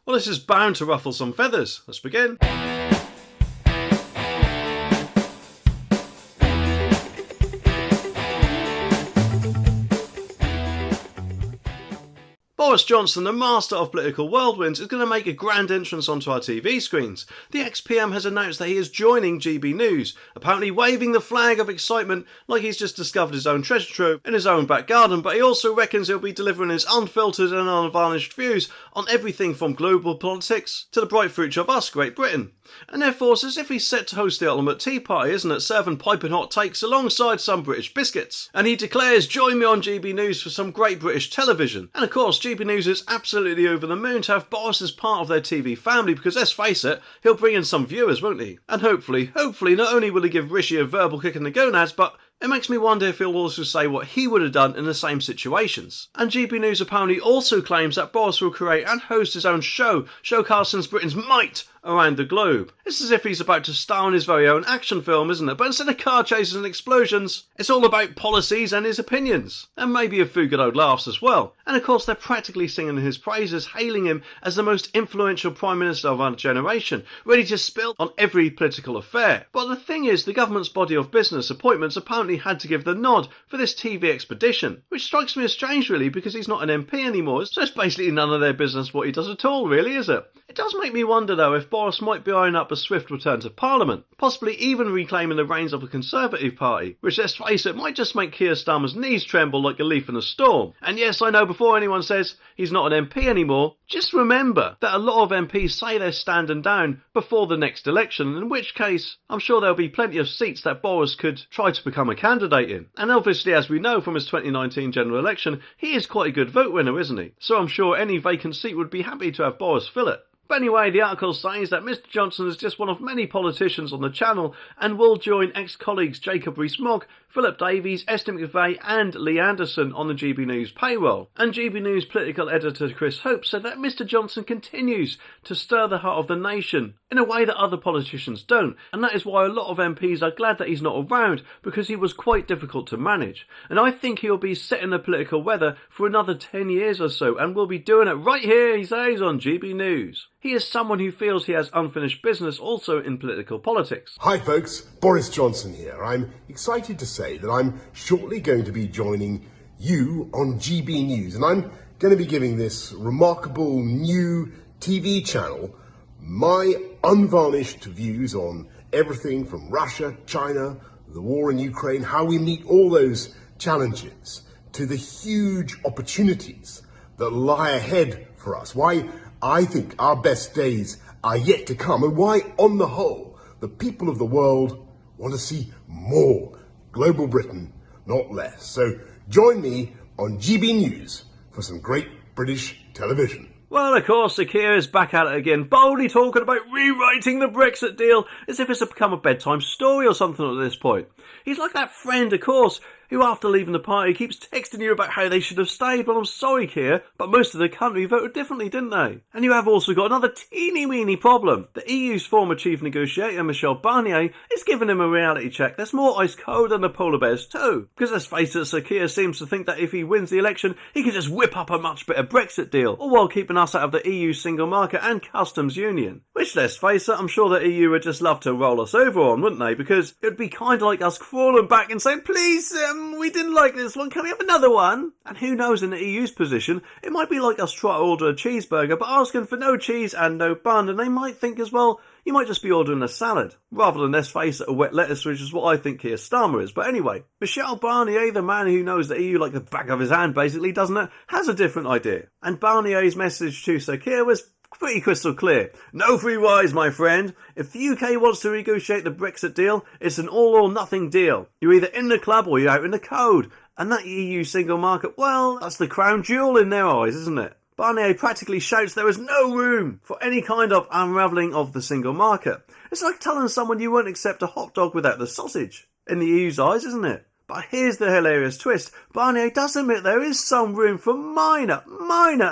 Well, this is bound to ruffle some feathers. Let's begin. Boris Johnson, the master of political whirlwinds, is going to make a grand entrance onto our TV screens. The ex-PM has announced that he is joining GB News, apparently waving the flag of excitement like he's just discovered his own treasure trove in his own back garden, but he also reckons he'll be delivering his unfiltered and unvarnished views on everything from global politics to the bright future of us, Great Britain. And therefore, it's as if he's set to host the ultimate tea party, isn't it, serving piping hot takes alongside some British biscuits. And he declares, join me on GB News for some great British television. And of course, GB News is absolutely over the moon to have Boris as part of their TV family, because let's face it, he'll bring in some viewers, won't he? And hopefully, not only will he give Rishi a verbal kick in the gonads, but it makes me wonder if he'll also say what he would have done in the same situations. And GB News apparently also claims that Boris will create and host his own show, showcasing Britain's might around the globe. It's as if he's about to star in his very own action film, isn't it? But instead of car chases and explosions, it's all about policies and his opinions. And maybe a few good old laughs as well. And of course, they're practically singing his praises, hailing him as the most influential Prime Minister of our generation, ready to spill on every political affair. But the thing is, the government's body of business appointments apparently had to give the nod for this TV expedition, which strikes me as strange really, because he's not an MP anymore, so it's basically none of their business what he does at all, really, is it? It does make me wonder though if Boris might be eyeing up a swift return to Parliament, possibly even reclaiming the reins of a Conservative party, which, let's face it, might just make Keir Starmer's knees tremble like a leaf in a storm. And yes, I know, before anyone says he's not an MP anymore, just remember that a lot of MPs say they're standing down before the next election, in which case I'm sure there'll be plenty of seats that Boris could try to become a candidate in. And obviously, as we know from his 2019 general election, he is quite a good vote winner, isn't he? So I'm sure any vacant seat would be happy to have Boris fill it. But anyway, the article says that Mr Johnson is just one of many politicians on the channel and will join ex-colleagues Jacob Rees-Mogg, Philip Davies, Esther McVeigh and Lee Anderson on the GB News payroll. And GB News political editor Chris Hope said that Mr Johnson continues to stir the heart of the nation in a way that other politicians don't, and that is why a lot of MPs are glad that he's not around, because he was quite difficult to manage. And I think he'll be setting the political weather for another 10 years or so, and will be doing it right here, he says, on GB News. He is someone who feels he has unfinished business also in political politics. Hi folks, Boris Johnson here. I'm excited to say that I'm shortly going to be joining you on GB News, and I'm going to be giving this remarkable new TV channel my unvarnished views on everything from Russia, China, the war in Ukraine, how we meet all those challenges, to the huge opportunities that lie ahead for us, why I think our best days are yet to come, and why, on the whole, the people of the world want to see more global Britain, not less. So join me on GB News for some great British television. Well, of course, Sir Keir is back at it again, boldly talking about rewriting the Brexit deal as if it's become a bedtime story or something at this point. He's like that friend, of course, who after leaving the party keeps texting you about how they should have stayed. Well, I'm sorry, Keir, but most of the country voted differently, didn't they? And you have also got another teeny-weeny problem. The EU's former chief negotiator, Michel Barnier, is giving him a reality check that's more ice cold than the polar bears too. Because let's face it, Sir Keir seems to think that if he wins the election, he can just whip up a much better Brexit deal, all while keeping us out of the EU single market and customs union. Which, let's face it, I'm sure the EU would just love to roll us over on, wouldn't they? Because it would be kind of like us crawling back and saying, please, we didn't like this one, can we have another one? And who knows, in the EU's position, it might be like us trying to order a cheeseburger but asking for no cheese and no bun, and they might think as well, you might just be ordering a salad, rather than, let's face it, a wet lettuce, which is what I think Keir Starmer is. But anyway, Michel Barnier, the man who knows the EU like the back of his hand basically, doesn't it, has a different idea. And Barnier's message to Sir Keir was pretty crystal clear. No free rides, my friend. If the UK wants to negotiate the Brexit deal, it's an all or nothing deal. You're either in the club or you're out in the code. And that EU single market, well, that's the crown jewel in their eyes, isn't it? Barnier practically shouts there is no room for any kind of unravelling of the single market. It's like telling someone you won't accept a hot dog without the sausage. In the EU's eyes, isn't it? But here's the hilarious twist. Barnier does admit there is some room for minor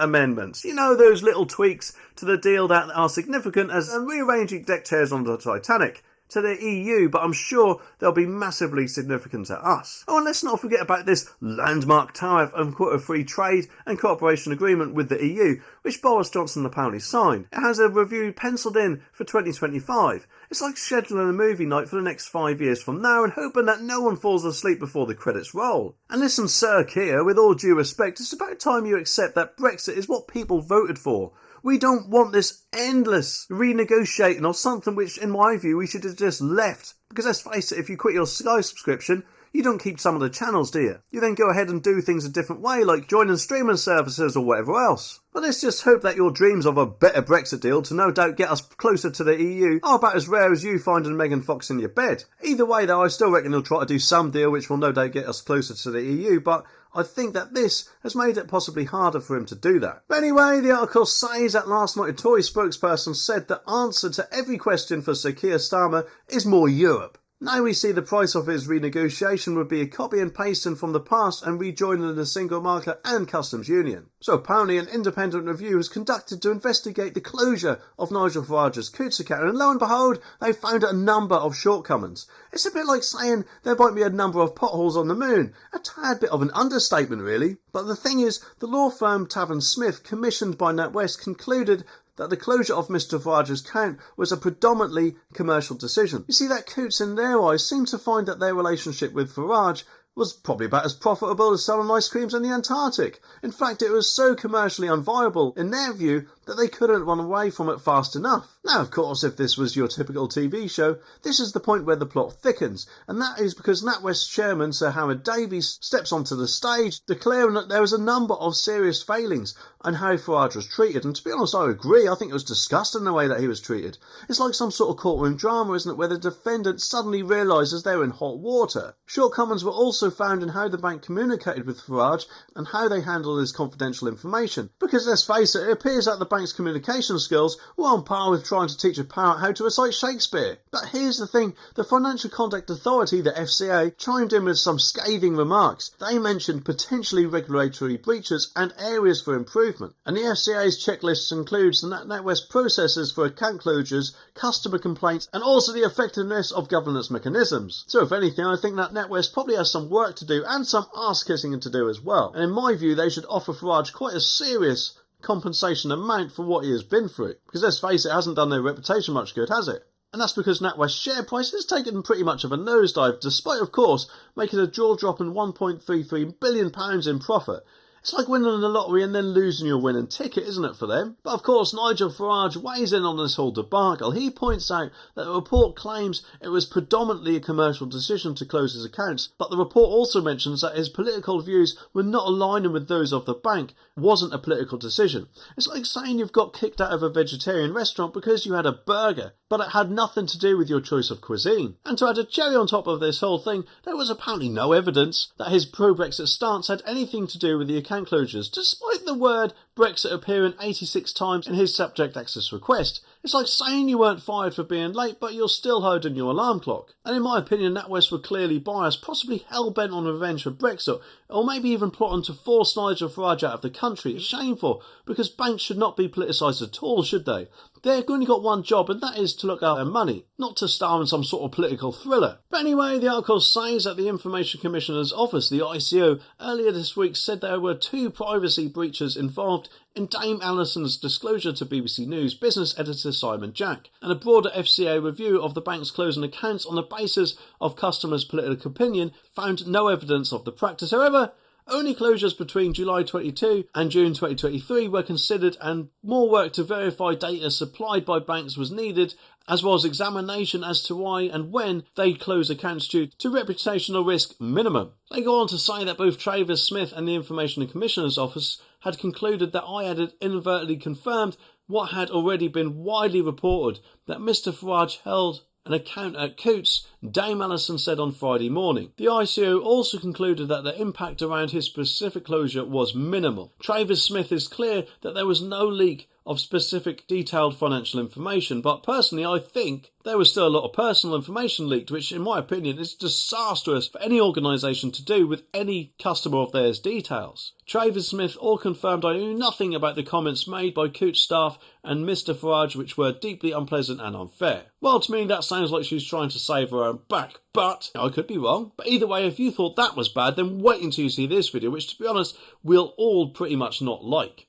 amendments. You know, those little tweaks to the deal that are significant as rearranging deck chairs on the Titanic. to the EU, but I'm sure they'll be massively significant to us. Oh, and let's not forget about this landmark tariff and quota-free trade and cooperation agreement with the EU, which Boris Johnson apparently signed. It has a review penciled in for 2025. It's like scheduling a movie night for the next 5 years from now and hoping that no one falls asleep before the credits roll. And listen, Sir Keir, with all due respect, it's about time you accept that Brexit is what people voted for. We don't want this endless renegotiating of something which, in my view, we should have just left. Because let's face it, if you quit your Sky subscription, you don't keep some of the channels, do you? You then go ahead and do things a different way, like joining streaming services or whatever else. But let's just hope that your dreams of a better Brexit deal to no doubt get us closer to the EU are about as rare as you finding Megan Fox in your bed. Either way though, I still reckon he'll try to do some deal which will no doubt get us closer to the EU, but I think that this has made it possibly harder for him to do that. But anyway, the article says that last night a Tory spokesperson said the answer to every question for Sir Keir Starmer is more Europe. Now we see the price of his renegotiation would be a copy and pasting from the past and rejoining the single market and customs union. So apparently an independent review was conducted to investigate the closure of Nigel Farage's Coutts account, and lo and behold, they found a number of shortcomings. It's a bit like saying there might be a number of potholes on the moon. A tad bit of an understatement really. But the thing is, the law firm Tavern Smith, commissioned by NatWest, concluded that the closure of Mr Farage's account was a predominantly commercial decision. You see, that Coutts in their eyes seemed to find that their relationship with Farage was probably about as profitable as selling ice creams in the Antarctic. In fact, it was so commercially unviable, in their view, that they couldn't run away from it fast enough. Now, of course, if this was your typical TV show, this is the point where the plot thickens, and that is because NatWest chairman Sir Howard Davies steps onto the stage declaring that there was a number of serious failings on how Farage was treated, and to be honest, I agree. I think it was disgusting the way that he was treated. It's like some sort of courtroom drama, isn't it, where the defendant suddenly realises they're in hot water. Shortcomings were also found in how the bank communicated with Farage and how they handled his confidential information. Because let's face it appears that the bank's communication skills were on par with trying to teach a parrot how to recite Shakespeare. But here's the thing, the Financial Conduct Authority, the FCA, chimed in with some scathing remarks. They mentioned potentially regulatory breaches and areas for improvement. And the FCA's checklist includes the NatWest processes for account closures, customer complaints, and also the effectiveness of governance mechanisms. So if anything, I think that NatWest probably has some work to do and some arse-kissing to do as well. And in my view, they should offer Farage quite a serious compensation amount for what he has been through. Because let's face it, hasn't done their reputation much good, has it? And that's because NatWest's share price has taken pretty much of a nosedive, despite, of course, making a jaw-dropping £1.33 billion in profit. It's like winning the lottery and then losing your winning ticket, isn't it, for them? But of course, Nigel Farage weighs in on this whole debacle. He points out that the report claims it was predominantly a commercial decision to close his accounts, but the report also mentions that his political views were not aligning with those of the bank. It wasn't a political decision. It's like saying you've got kicked out of a vegetarian restaurant because you had a burger, but it had nothing to do with your choice of cuisine. And to add a cherry on top of this whole thing, there was apparently no evidence that his pro-Brexit stance had anything to do with the account closures, despite the word Brexit appearing 86 times in his subject access request. It's like saying you weren't fired for being late, but you're still holding your alarm clock. And in my opinion, NatWest were clearly biased, possibly hell-bent on revenge for Brexit, or maybe even plotting to force Nigel Farage out of the country. It's shameful, because banks should not be politicised at all, should they? They've only got one job, and that is to look after their money, not to star in some sort of political thriller. But anyway, the article says that the Information Commissioner's Office, the ICO, earlier this week said there were 2 privacy breaches involved in Dame Alison's disclosure to BBC News business editor Simon Jack, and a broader FCA review of the bank's closing accounts on the basis of customers' political opinion found no evidence of the practice. However, only closures between July 22 and June 2023 were considered, and more work to verify data supplied by banks was needed, as well as examination as to why and when they close accounts due to reputational risk minimum. They go on to say that both Travis Smith and the Information Commissioner's Office had concluded that I had inadvertently confirmed what had already been widely reported, that Mr Farage held an account at Coutts, Dame Alison said on Friday morning. The ICO also concluded that the impact around his specific closure was minimal. Travis Smith is clear that there was no leak of specific detailed financial information, but personally I think there was still a lot of personal information leaked, which in my opinion is disastrous for any organisation to do with any customer of theirs details. Travis Smith all confirmed I knew nothing about the comments made by Coutts staff and Mr Farage, which were deeply unpleasant and unfair. Well, to me that sounds like she's trying to save her own back, but I could be wrong. But either way, if you thought that was bad, then wait until you see this video, which to be honest we'll all pretty much not like.